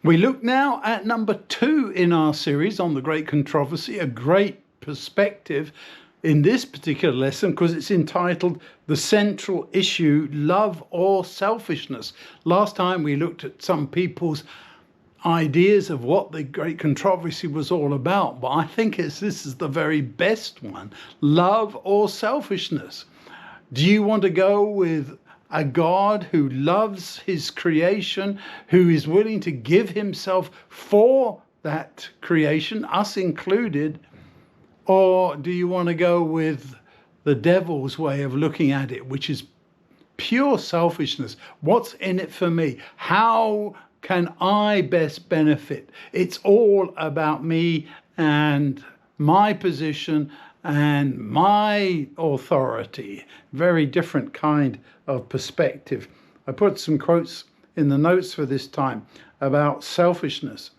We look now at number 2 in our series on the Great Controversy, a great perspective in this particular lesson because it's entitled The Central Issue, Love or Selfishness. Last time we looked at some people's ideas of what the Great Controversy was all about, but I think this is the very best one, love or selfishness. Do you want to go with a God who loves his creation, who is willing to give himself for that creation, us included? Or do you want to go with the devil's way of looking at it, which is pure selfishness? What's in it for me? How can I best benefit? It's all about me and my position and my authority. Very different kind of perspective. I put some quotes in the notes for this time about selfishness.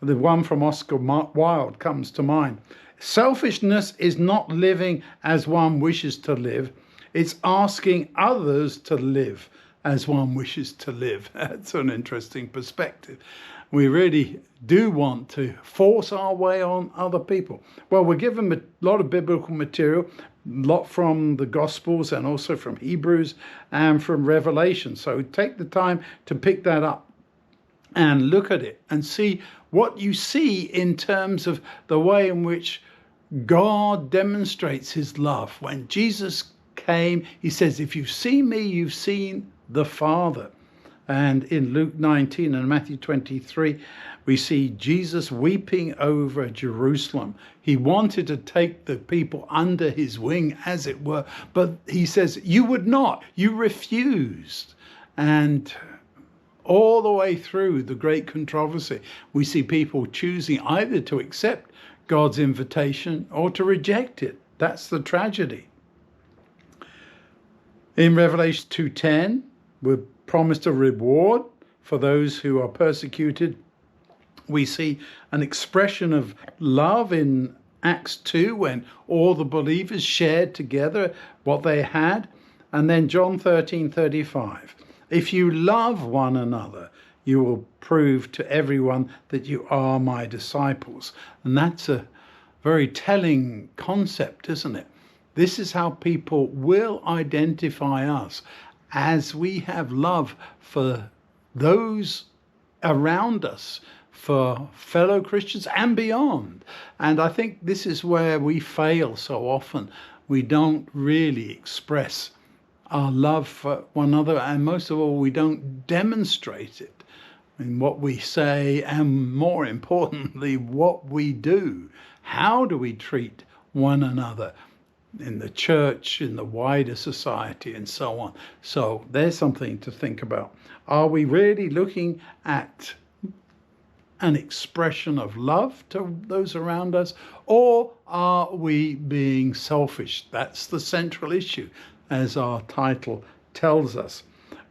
The one from Oscar Wilde comes to mind. Selfishness is not living as one wishes to live. It's asking others to live as one wishes to live. That's an interesting perspective. We really do want to force our way on other people. Well, we're given a lot of biblical material, a lot from the Gospels and also from Hebrews and from Revelation. So take the time to pick that up and look at it and see what you see in terms of the way in which God demonstrates his love. When Jesus came, he says, if you've seen me, you've seen the Father. And in Luke 19 and Matthew 23, we see Jesus weeping over Jerusalem. He wanted to take the people under his wing, as it were, but he says, you would not, you refused. And all the way through the Great Controversy, we see people choosing either to accept God's invitation or to reject it. That's the tragedy. In Revelation 2:10, we're promised a reward for those who are persecuted. We see an expression of love in Acts 2 when all the believers shared together what they had. And then John 13:35. If you love one another, you will prove to everyone that you are my disciples. And that's a very telling concept, isn't it? This is how people will identify us, as we have love for those around us, for fellow Christians and beyond. And I think this is where we fail so often. We don't really express our love for one another, and most of all, we don't demonstrate it in what we say, and more importantly, what we do. How do we treat one another in the church, in the wider society, and so on? So there's something to think about. Are we really looking at an expression of love to those around us, or are we being selfish? That's the central issue, as our title tells us.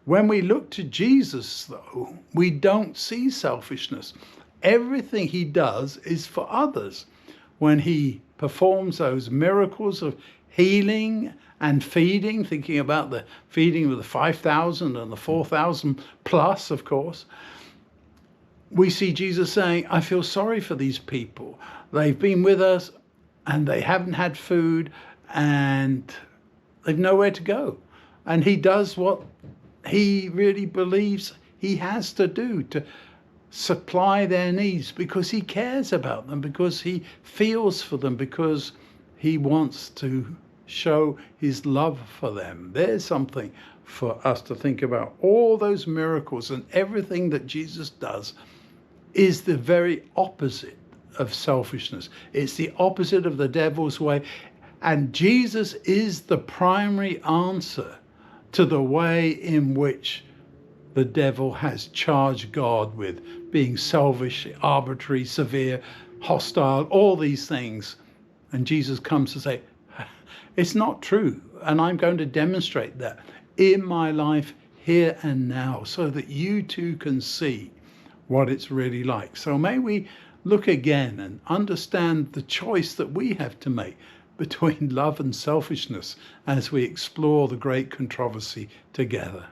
When we look to Jesus, though, we don't see selfishness. Everything he does is for others. When he performs those miracles of healing and feeding, thinking about the feeding of the 5,000 and the 4,000 plus, of course, we see Jesus saying, I feel sorry for these people. They've been with us and they haven't had food and they've nowhere to go. And he does what he really believes he has to do to supply their needs, because he cares about them, because he feels for them, because he wants to show his love for them. There's something for us to think about. All those miracles and everything that Jesus does is the very opposite of selfishness. It's the opposite of the devil's way. And Jesus is the primary answer to the way in which the devil has charged God with being selfish, arbitrary, severe, hostile, all these things. And Jesus comes to say, it's not true. And I'm going to demonstrate that in my life here and now, so that you too can see what it's really like. So may we look again and understand the choice that we have to make between love and selfishness as we explore the Great Controversy together.